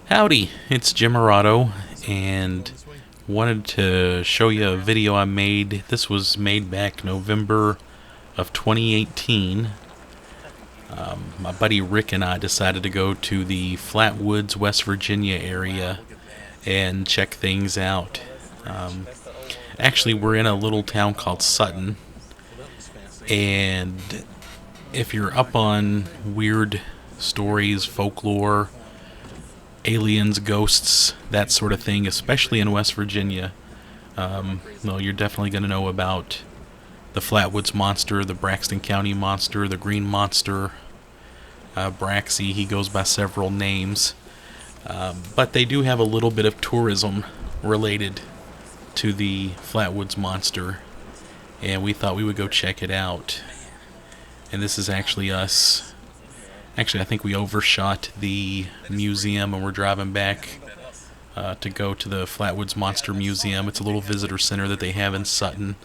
Howdy, it's Jim Murato, and wanted to show you a video I made. This was made back November of 2018. My buddy Rick and I decided to go to the Flatwoods, West Virginia area and check things out. Actually, we're in a little town called Sutton, and if you're up on weird stories, folklore, aliens, ghosts, that sort of thing, especially in West Virginia, well, you're definitely going to know about the Flatwoods Monster, the Braxton County Monster, the Green Monster, Braxy. He goes by several names. But they do have a little bit of tourism related to the Flatwoods Monster, and we thought we would go check it out. And this is actually us. Actually, I think we overshot the museum and we're driving back to go to the Flatwoods Monster Museum. It's a little visitor center that they have in Sutton,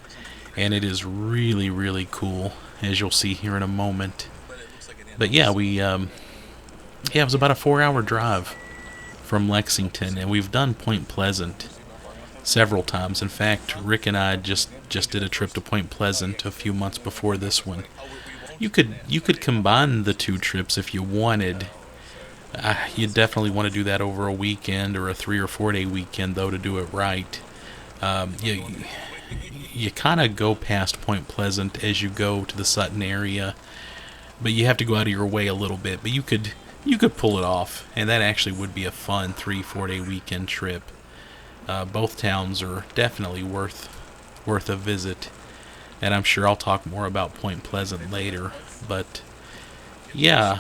and it is really, really cool, as you'll see here in a moment. But yeah, it was about a 4-hour drive from Lexington, and we've done Point Pleasant several times. In fact, Rick and I just did a trip to Point Pleasant a few months before this one. You could combine the two trips if you wanted. You definitely want to do that over a weekend or a 3 or 4 day weekend, though, to do it right. You kind of go past Point Pleasant as you go to the Sutton area, but you have to go out of your way a little bit. But you could pull it off, and that actually would be a fun 3-4 day weekend trip. Both towns are definitely worth a visit. And I'm sure I'll talk more about Point Pleasant later. But yeah,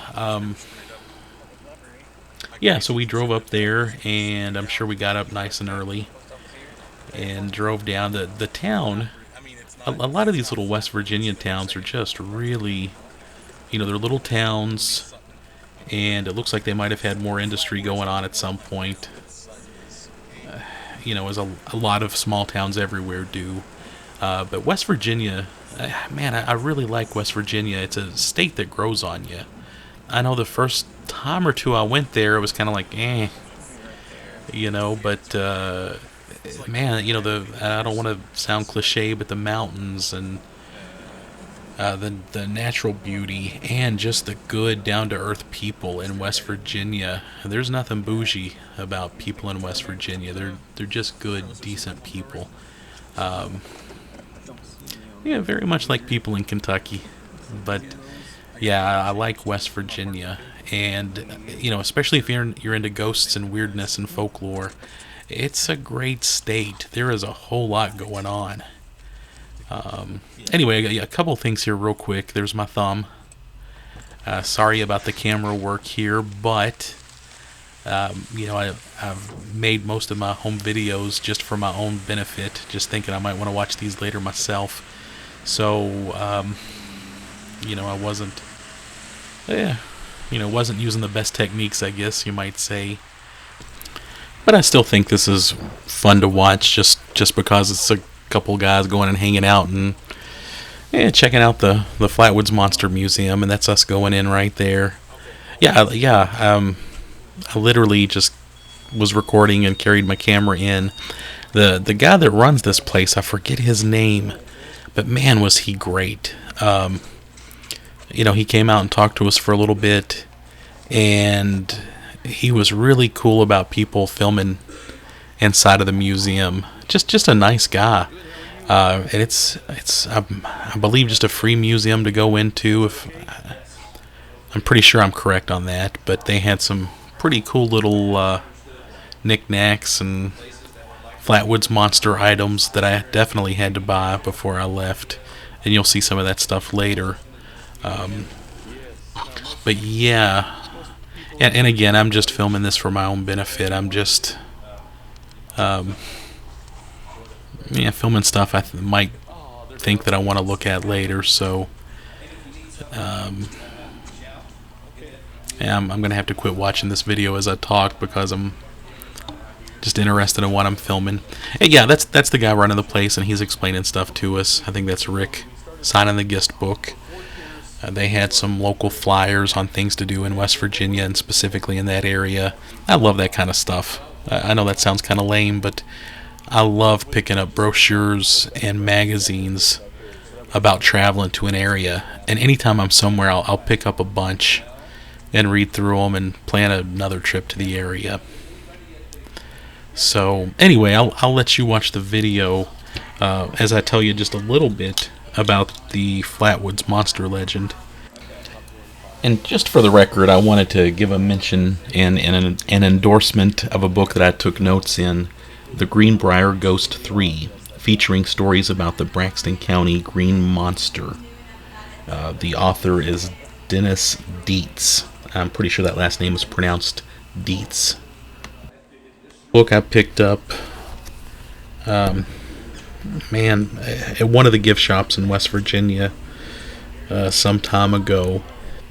so we drove up there, and I'm sure we got up nice and early and drove down the town. A lot of these little West Virginia towns are just really, they're little towns, and it looks like they might have had more industry going on at some point. As a lot of small towns everywhere do. But West Virginia, man, I really like West Virginia. It's a state that grows on you. I know the first time or two I went there, it was kind of like, but, man, I don't want to sound cliche, but the mountains and the natural beauty and just the good, down-to-earth people in West Virginia. There's nothing bougie about people in West Virginia. They're just good, decent people. Yeah, very much like people in Kentucky. But yeah, I like West Virginia, and especially if you're into ghosts and weirdness and folklore, it's a great state. There is a whole lot going on. Anyway, a couple things here real quick. There's my thumb. Sorry about the camera work here, but I've made most of my home videos just for my own benefit, just thinking I might want to watch these later myself. So, I wasn't using the best techniques, I guess you might say. But I still think this is fun to watch, just because it's a couple guys going and hanging out and checking out the Flatwoods Monster Museum, and that's us going in right there. I literally just was recording and carried my camera in. The guy that runs this place, I forget his name, but man, was he great. He came out and talked to us for a little bit, and he was really cool about people filming inside of the museum. Just a nice guy. And it's I believe just a free museum to go into. I'm pretty sure I'm correct on that, but they had some pretty cool little knickknacks and Flatwoods Monster items that I definitely had to buy before I left, and you'll see some of that stuff later. But yeah, and again, I'm just filming this for my own benefit. I'm just filming stuff I might think that I want to look at later. So I'm gonna have to quit watching this video as I talk because I'm just interested in what I'm filming. And yeah, that's the guy running the place, and he's explaining stuff to us. I think that's Rick signing the guest book. They had some local flyers on things to do in West Virginia and specifically in that area. I love that kind of stuff. I know that sounds kind of lame, but I love picking up brochures and magazines about traveling to an area. And anytime I'm somewhere, I'll pick up a bunch and read through them and plan another trip to the area. So anyway, I'll let you watch the video as I tell you just a little bit about the Flatwoods monster legend. And just for the record, I wanted to give a mention and an endorsement of a book that I took notes in, The Greenbrier Ghost 3, featuring stories about the Braxton County Green Monster. The author is Dennis Dietz. I'm pretty sure that last name is pronounced Dietz. Book I picked up, at one of the gift shops in West Virginia some time ago.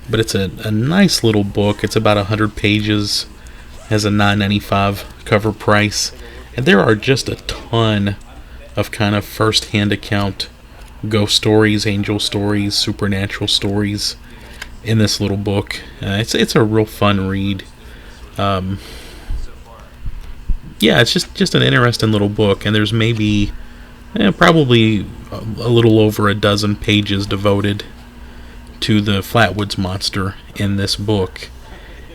But it's a nice little book. It's about 100 pages, has a $9.95 cover price, and there are just a ton of kind of first-hand account ghost stories, angel stories, supernatural stories in this little book. It's a real fun read. It's just an interesting little book, and there's maybe probably a little over a dozen pages devoted to the Flatwoods monster in this book.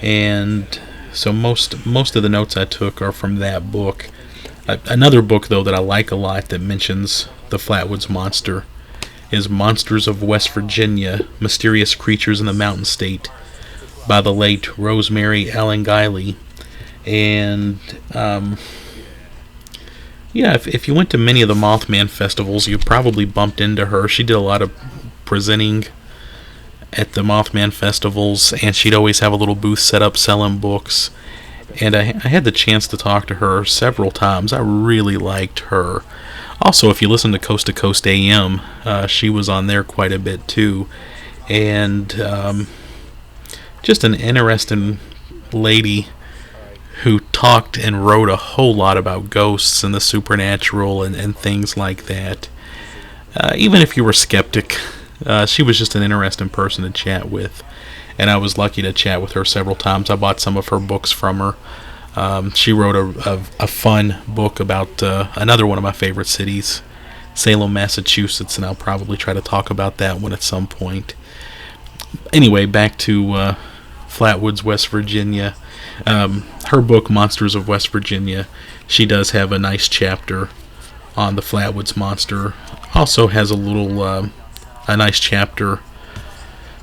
And so most of the notes I took are from that book. Another book, though, that I like a lot that mentions the Flatwoods monster is Monsters of West Virginia, Mysterious Creatures in the Mountain State by the late Rosemary Allen Guiley. And if you went to many of the Mothman festivals, you probably bumped into her. She did a lot of presenting at the Mothman festivals, and she'd always have a little booth set up selling books. And I had the chance to talk to her several times. I really liked her. Also, if you listen to Coast AM, she was on there quite a bit too. And just an interesting lady who talked and wrote a whole lot about ghosts and the supernatural and things like that. Even if you were skeptic, she was just an interesting person to chat with, and I was lucky to chat with her several times. I bought some of her books from her. She wrote a fun book about another one of my favorite cities, Salem, Massachusetts, and I'll probably try to talk about that one at some point. Anyway, back to Flatwoods, West Virginia. Her book, Monsters of West Virginia, she does have a nice chapter on the Flatwoods monster. Also has a nice chapter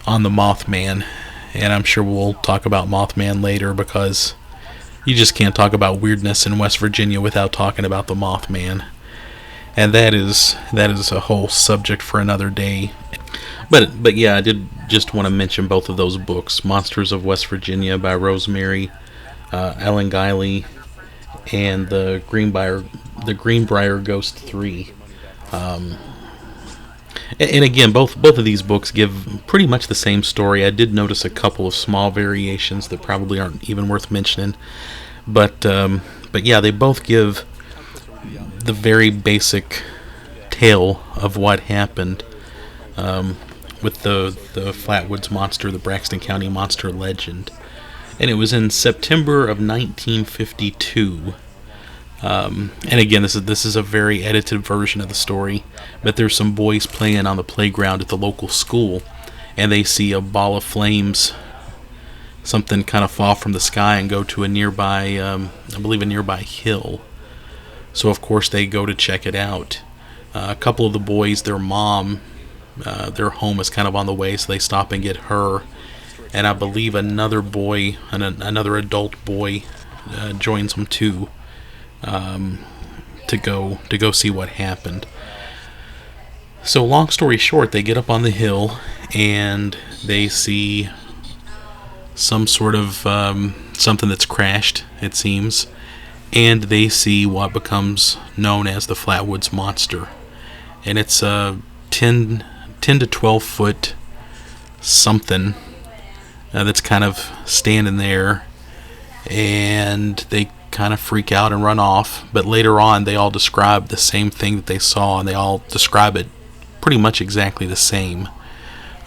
on the Mothman, and I'm sure we'll talk about Mothman later, because you just can't talk about weirdness in West Virginia without talking about the Mothman, and that is a whole subject for another day. But yeah, I did just want to mention both of those books, Monsters of West Virginia by Rosemary Allen Guiley, and the Greenbrier Ghost 3. And again, both of these books give pretty much the same story. I did notice a couple of small variations that probably aren't even worth mentioning, but yeah, they both give the very basic tale of what happened with the Flatwoods monster, the Braxton County monster legend. And it was in September of 1952. And again, this is a very edited version of the story, but there's some boys playing on the playground at the local school, and they see a ball of flames, something kind of fall from the sky and go to a nearby, I believe a nearby hill. So of course they go to check it out. A couple of the boys, their mom, their home is kind of on the way, so they stop and get her, and I believe another boy, another adult boy, joins them too. To go see what happened. So long story short, they get up on the hill and they see some sort of something that's crashed, it seems, and they see what becomes known as the Flatwoods monster. And it's a 10 to 12 foot something that's kind of standing there, and they kind of freak out and run off. But later on, they all describe the same thing that they saw, and they all describe it pretty much exactly the same.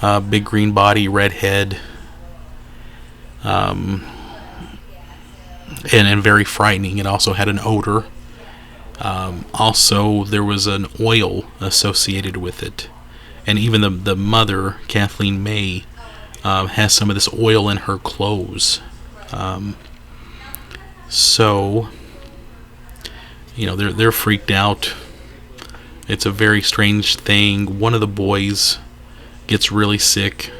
big green body, red head, and very frightening. It also had an odor. Also, there was an oil associated with it. And even the mother, Kathleen May, has some of this oil in her clothes. So, they're freaked out. It's a very strange thing. One of the boys gets really sick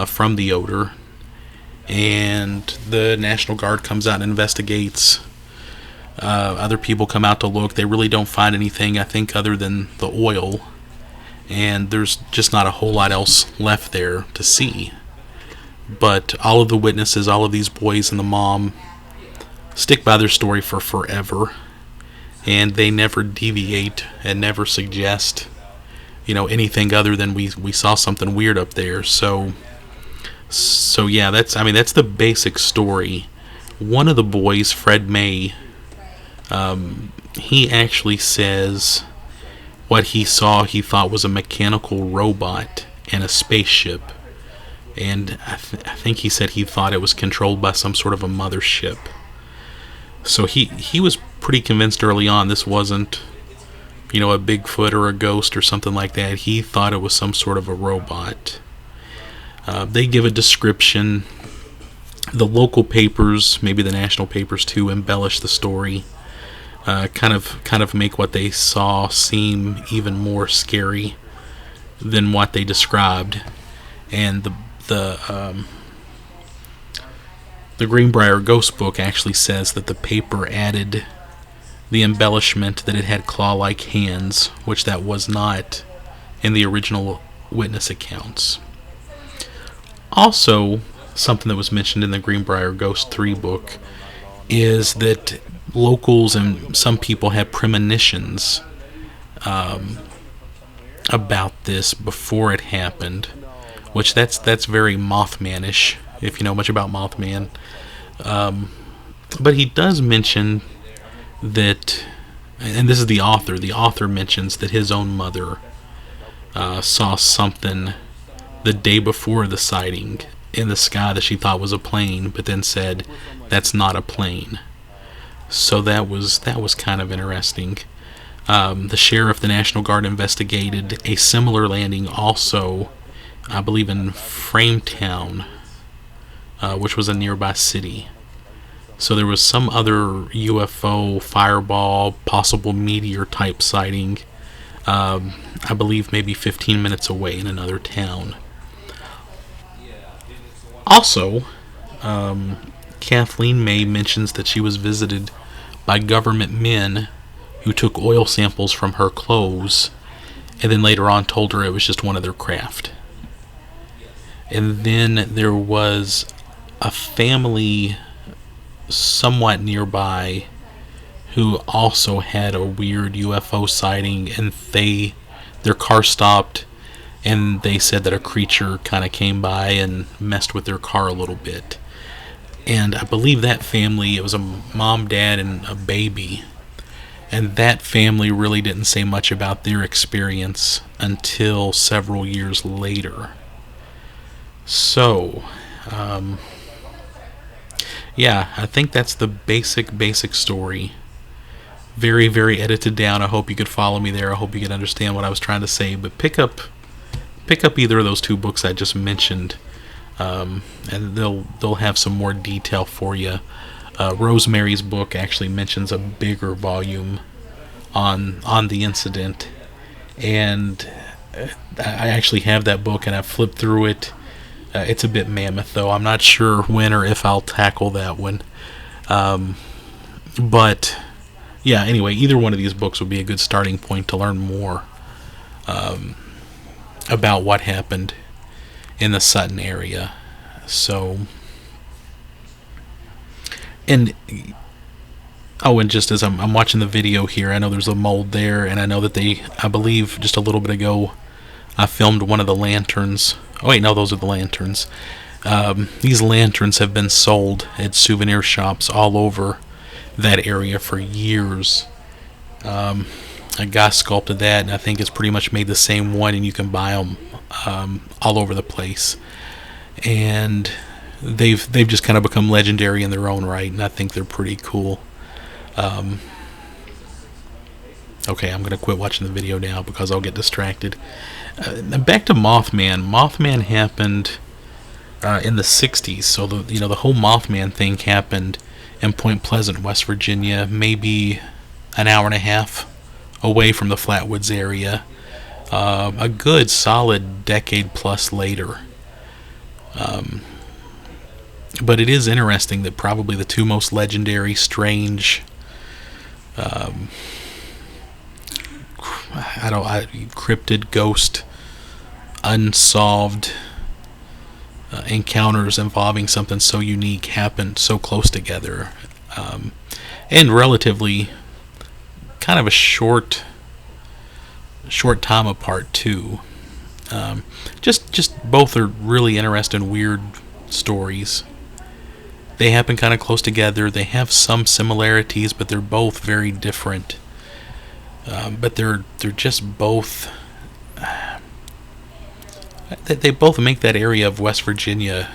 from the odor, and the National Guard comes out and investigates. Other people come out to look. They really don't find anything, I think, other than the oil, and there's just not a whole lot else left there to see. But all of the witnesses, all of these boys and the mom, stick by their story for forever, and they never deviate and never suggest anything other than we saw something weird up there. So yeah, that's the basic story. One of the boys, Fred May, he actually says what he saw he thought was a mechanical robot and a spaceship, and I think he said he thought it was controlled by some sort of a mothership. So he was pretty convinced early on this wasn't a Bigfoot or a ghost or something like that. He thought it was some sort of a robot. They give a description. The local papers, maybe the national papers too, embellish the story. Kind of make what they saw seem even more scary than what they described. And the Greenbrier Ghost Book actually says that the paper added the embellishment that it had claw-like hands, which that was not in the original witness accounts. Also, something that was mentioned in the Greenbrier Ghost 3 book is that locals and some people had premonitions about this before it happened, which that's very Mothman-ish, if you know much about Mothman. But he does mention that, and this is the author mentions that his own mother saw something the day before the sighting in the sky that she thought was a plane, but then said that's not a plane. So that was kind of interesting. The sheriff, the National Guard, investigated a similar landing also, I believe, in Frametown, which was a nearby city. So there was some other UFO, fireball, possible meteor type sighting, I believe maybe 15 minutes away in another town. Also, Kathleen May mentions that she was visited by government men who took oil samples from her clothes and then later on told her it was just one of their craft. And then there was a family somewhat nearby who also had a weird UFO sighting, and their car stopped and they said that a creature kind of came by and messed with their car a little bit. And I believe that family, it was a mom, dad, and a baby. And that family really didn't say much about their experience until several years later. So, yeah, I think that's the basic story. Very, very edited down. I hope you could follow me there. I hope you could understand what I was trying to say. But pick up either of those two books I just mentioned, and they'll have some more detail for you. Rosemary's book actually mentions a bigger volume on the incident, and I actually have that book and I've flipped through it. It's a bit mammoth, though. I'm not sure when or if I'll tackle that one. But yeah, anyway, either one of these books would be a good starting point to learn more about what happened in the Sutton area. So, and just as I'm watching the video here, I know there's a mold there, and I know that I believe just a little bit ago, I filmed one of the lanterns. Oh wait, no, those are the lanterns. These lanterns have been sold at souvenir shops all over that area for years. A guy sculpted that, and I think it's pretty much made the same one, and you can buy them all over the place, and they've just kind of become legendary in their own right, and I think they're pretty cool. Um, okay, I'm gonna quit watching the video now because I'll get distracted. Back to Mothman. Mothman happened in the '60s, so the whole Mothman thing happened in Point Pleasant, West Virginia, maybe an hour and a half away from the Flatwoods area. A good solid decade plus later. But it is interesting that probably the two most legendary, strange, cryptid, ghost, unsolved encounters involving something so unique happened so close together, and relatively kind of a short time apart too. Just both are really interesting, weird stories. They happen kind of close together. They have some similarities, but they're both very different. But they're just both. They both make that area of West Virginia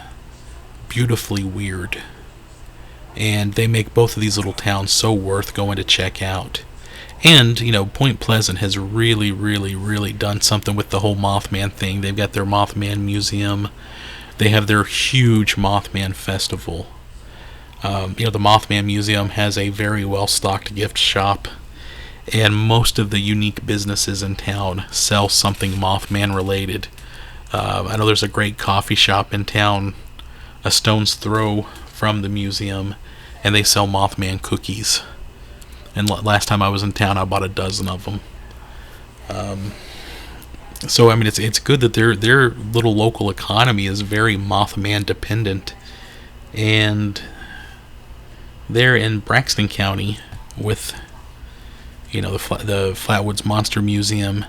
beautifully weird, and they make both of these little towns so worth going to check out. And, Point Pleasant has really, really, really done something with the whole Mothman thing. They've got their Mothman Museum. They have their huge Mothman Festival. The Mothman Museum has a very well-stocked gift shop, and most of the unique businesses in town sell something Mothman-related. I know there's a great coffee shop in town, a stone's throw from the museum, and they sell Mothman cookies. And last time I was in town, I bought a dozen of them. So I mean, it's good that their little local economy is very Mothman dependent, and they're in Braxton County with the Flatwoods Monster Museum.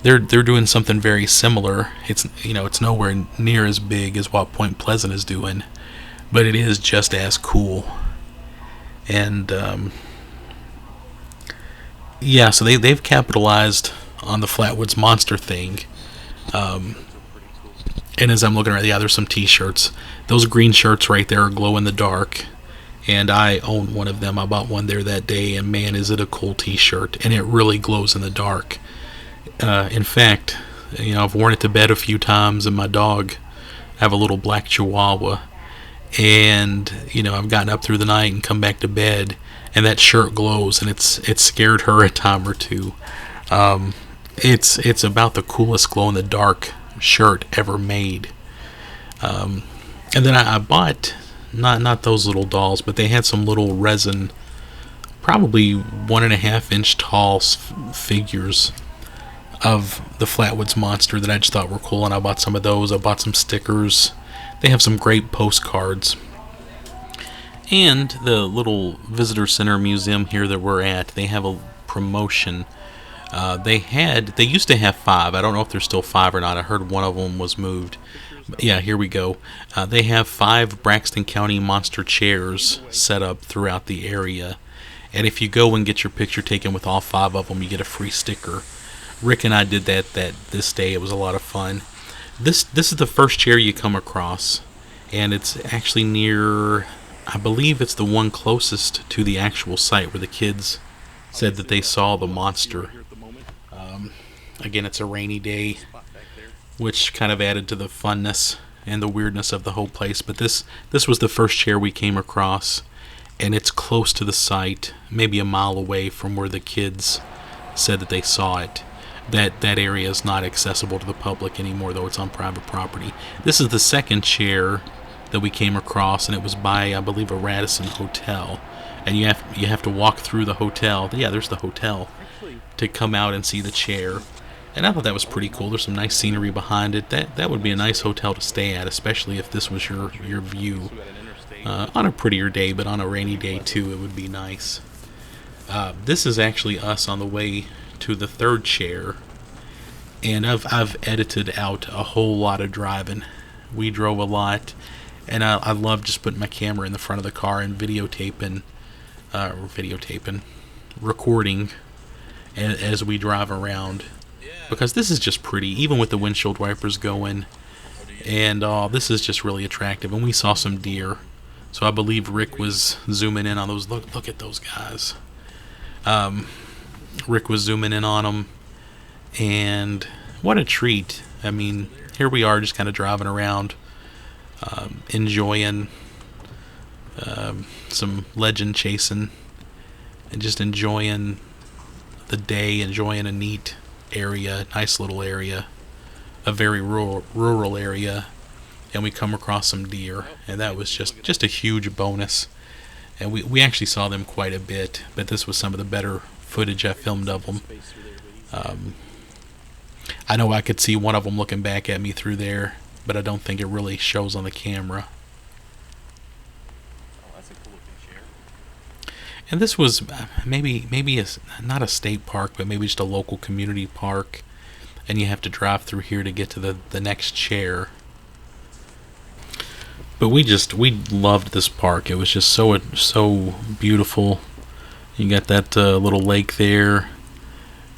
They're doing something very similar. It's nowhere near as big as what Point Pleasant is doing, but it is just as cool. And yeah, so they've capitalized on the Flatwoods Monster thing. And as I'm looking at, there's some T-shirts. Those green shirts right there are glow in the dark, and I own one of them. I bought one there that day, and man, is it a cool T-shirt! And it really glows in the dark. In fact, I've worn it to bed a few times, and my dog, I have a little black Chihuahua, and I've gotten up through the night and come back to bed, and that shirt glows, and it's scared her a time or two. It's about the coolest glow in the dark shirt ever made. And then I bought not those little dolls, but they had some little resin, probably 1.5 inch tall figures of the Flatwoods Monster that I just thought were cool, and I bought some of those. I bought some stickers. They have some great postcards. And the little visitor center museum here that we're at, they have a promotion. They used to have 5. I don't know if there's still 5 or not. I heard one of them was moved. But yeah, here we go. They have 5 Braxton County monster chairs set up throughout the area. And if you go and get your picture taken with all 5 of them, you get a free sticker. Rick and I did that this day. It was a lot of fun. This is the first chair you come across, and it's actually near, I believe it's the one closest to the actual site where the kids said that they saw the monster. Again, it's a rainy day, which kind of added to the funness and the weirdness of the whole place. But this was the first chair we came across, and it's close to the site, maybe a mile away from where the kids said that they saw it. That area is not accessible to the public anymore, though it's on private property. This is the second chair that we came across, and it was by, I believe, a Radisson hotel. And you have to walk through the hotel. Yeah, there's the hotel to come out and see the chair. And I thought that was pretty cool. There's some nice scenery behind it. That would be a nice hotel to stay at, especially if this was your view. On a prettier day, but on a rainy day too, it would be nice. This is actually us on the way to the third chair, and I've edited out a whole lot of driving. We drove a lot, and I love just putting my camera in the front of the car and recording as we drive around. because this is just pretty, even with the windshield wipers going. And this is just really attractive. And we saw some deer. So I believe Rick was zooming in on those. Look at those guys. Rick was zooming in on them. And what a treat. I mean, here we are just kind of driving around, enjoying some legend chasing, and just enjoying the day, enjoying a neat area, nice little area, a very rural area, and we come across some deer, and that was just a huge bonus. And we actually saw them quite a bit, but this was some of the better footage I filmed of them. I know I could see one of them looking back at me through there, but I don't think it really shows on the camera. And this was maybe not a state park, but maybe just a local community park. And you have to drive through here to get to the next chair. But we loved this park. It was just so beautiful. You got that little lake there,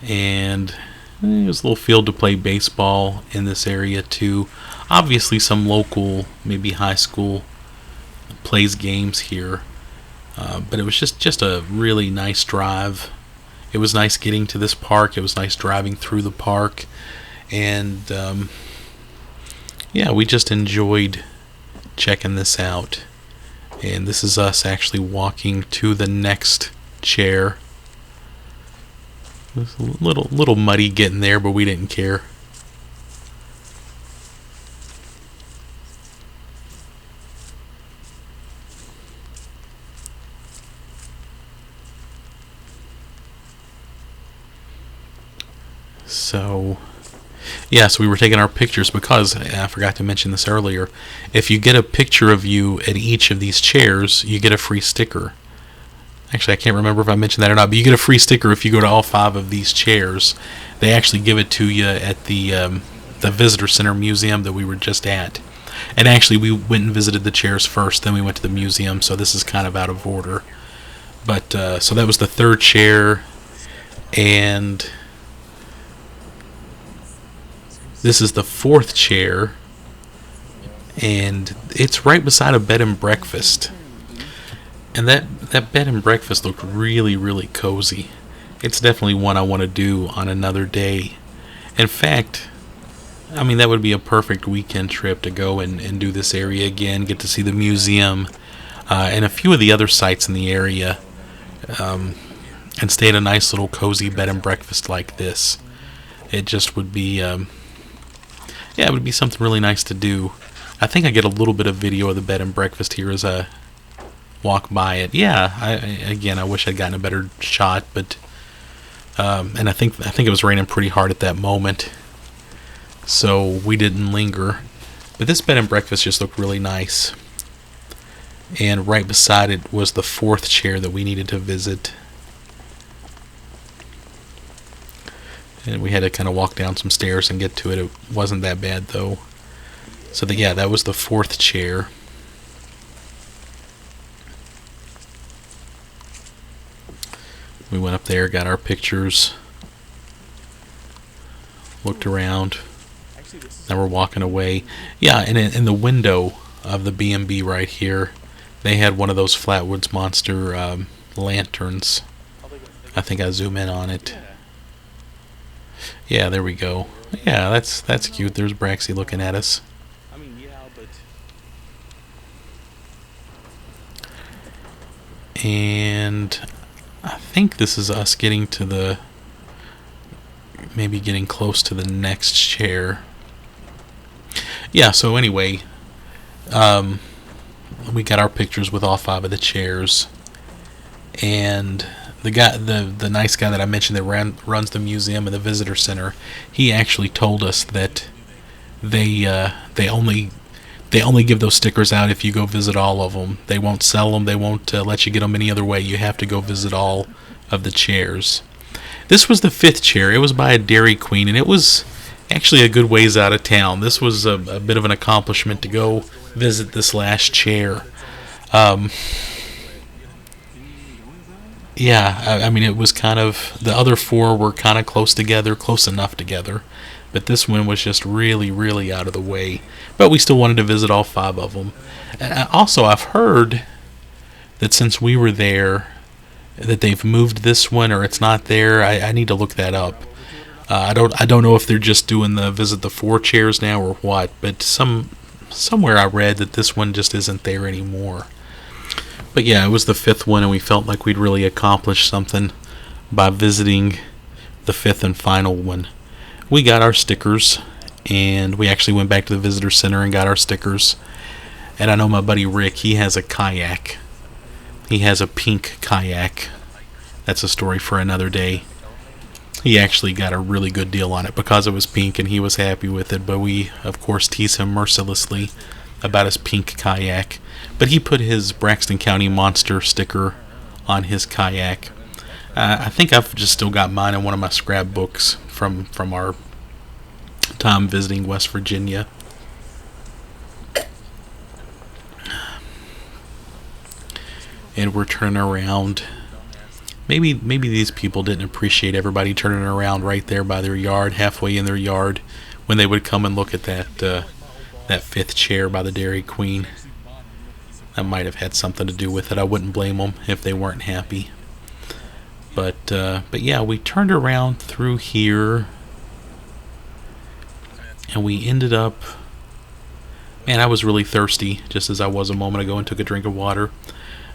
and there's a little field to play baseball in this area too. Obviously, some local, maybe high school, plays games here. But it was just a really nice drive. It was nice getting to this park. It was nice driving through the park. And, yeah, we just enjoyed checking this out. And this is us actually walking to the next chair. It was a little muddy getting there, but we didn't care. So, yeah, so we were taking our pictures because, I forgot to mention this earlier, if you get a picture of you at each of these chairs, you get a free sticker. Actually, I can't remember if I mentioned that or not, but you get a free sticker if you go to all 5 of these chairs. They actually give it to you at the Visitor Center Museum that we were just at. And actually, we went and visited the chairs first, then we went to the museum, so this is kind of out of order. But, so that was the 3rd chair, and this is the 4th chair, and it's right beside a bed and breakfast. And that bed and breakfast looked really, really cozy. It's definitely one I want to do on another day. In fact, I mean, that would be a perfect weekend trip to go and do this area again, get to see the museum, and a few of the other sites in the area, and stay at a nice little cozy bed and breakfast like this. It just would be... yeah, it would be something really nice to do. I think I get a little bit of video of the bed and breakfast here as I walk by it. Yeah, I wish I'd gotten a better shot, but and I think it was raining pretty hard at that moment, so we didn't linger. But this bed and breakfast just looked really nice. And right beside it was the 4th chair that we needed to visit. And we had to kind of walk down some stairs and get to it. It wasn't that bad, though. So, yeah, that was the 4th chair. We went up there, got our pictures, looked around. Now we're walking away. Yeah, and in the window of the B&B right here, they had one of those Flatwoods monster lanterns. I think I zoom in on it. Yeah, there we go. Yeah, that's cute. There's Braxy looking at us. And I think this is us getting to maybe getting close to the next chair. Yeah, so anyway, we got our pictures with all 5 of the chairs. And the guy, the nice guy that I mentioned that runs the museum and the visitor center, he actually told us that they only give those stickers out if you go visit all of them. They won't sell them. They won't let you get them any other way. You have to go visit all of the chairs. This was the 5th chair. It was by a Dairy Queen, and it was actually a good ways out of town. This was a bit of an accomplishment to go visit this last chair. Yeah, I mean, it was kind of, the other four were kind of close together, close enough together. But this one was just really, really out of the way. But we still wanted to visit all five of them. And also, I've heard that since we were there, that they've moved this one or it's not there. I need to look that up. I don't know if they're just doing the visit the four chairs now or what. But somewhere I read that this one just isn't there anymore. But yeah, it was the fifth one, and we felt like we'd really accomplished something by visiting the fifth and final one. We got our stickers, and we actually went back to the visitor center and got our stickers. And I know my buddy Rick, he has a kayak. He has a pink kayak. That's a story for another day. He actually got a really good deal on it because it was pink, and he was happy with it. But we, of course, tease him mercilessly about his pink kayak. But he put his Braxton County Monster sticker on his kayak. I think I've just still got mine in one of my scrapbooks from our time visiting West Virginia. And we're turning around. Maybe these people didn't appreciate everybody turning around right there by their yard, halfway in their yard, when they would come and look at that fifth chair by the Dairy Queen. That might have had something to do with it. I wouldn't blame them if they weren't happy. But yeah, we turned around through here, and we ended up. Man, I was really thirsty, just as I was a moment ago, and took a drink of water.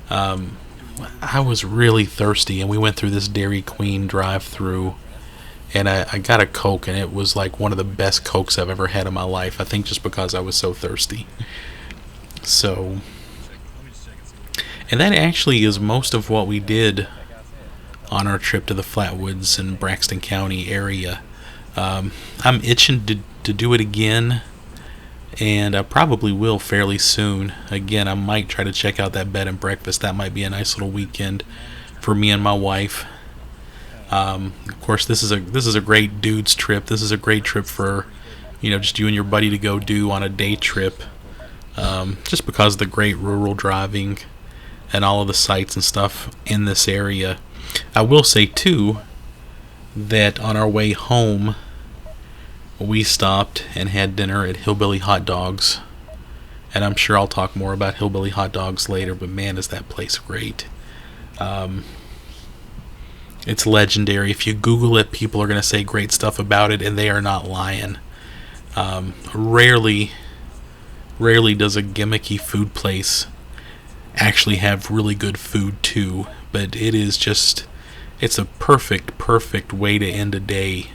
I was really thirsty, and we went through this Dairy Queen drive-through, and I got a Coke, and it was like one of the best Cokes I've ever had in my life. I think just because I was so thirsty. So. And that actually is most of what we did on our trip to the Flatwoods and Braxton County area. I'm itching to do it again, and I probably will fairly soon. Again, I might try to check out that bed and breakfast. That might be a nice little weekend for me and my wife. Of course, this is a great dude's trip. This is a great trip for, just you and your buddy to go do on a day trip. Just because of the great rural driving and all of the sights and stuff in this area. I will say, too, that on our way home, we stopped and had dinner at Hillbilly Hot Dogs. And I'm sure I'll talk more about Hillbilly Hot Dogs later, but man, is that place great. It's legendary. If you Google it, people are going to say great stuff about it, and they are not lying. Rarely does a gimmicky food place actually have really good food too, but it's a perfect way to end a day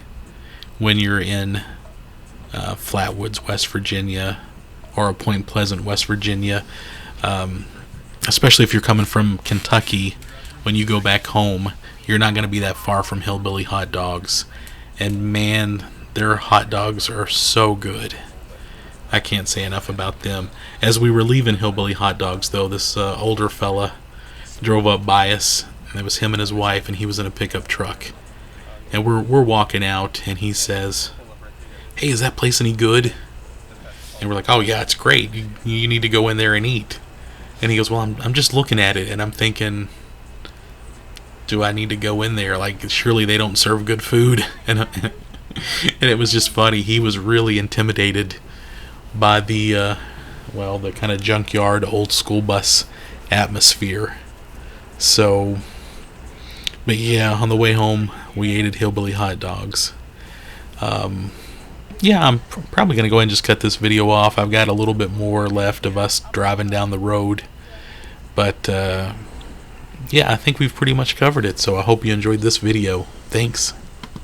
when you're in Flatwoods, West Virginia, or Point Pleasant, West Virginia, especially if you're coming from Kentucky. When you go back home, you're not going to be that far from Hillbilly Hot Dogs, and man, their hot dogs are so good. I can't say enough about them. As we were leaving Hillbilly Hot Dogs, though, this older fella drove up by us, and it was him and his wife, and he was in a pickup truck. And we're walking out, and he says, "Hey, is that place any good?" And we're like, "Oh yeah, it's great. You need to go in there and eat." And he goes, "Well, I'm just looking at it, and I'm thinking, do I need to go in there? Like, surely they don't serve good food." And it was just funny. He was really intimidated by the kind of junkyard old school bus atmosphere. So, but yeah, on the way home we ate at Hillbilly Hot Dogs. Yeah, I'm probably gonna go ahead and just cut this video off. I've got a little bit more left of us driving down the road, but yeah, I think we've pretty much covered it. So I hope you enjoyed this video. Thanks.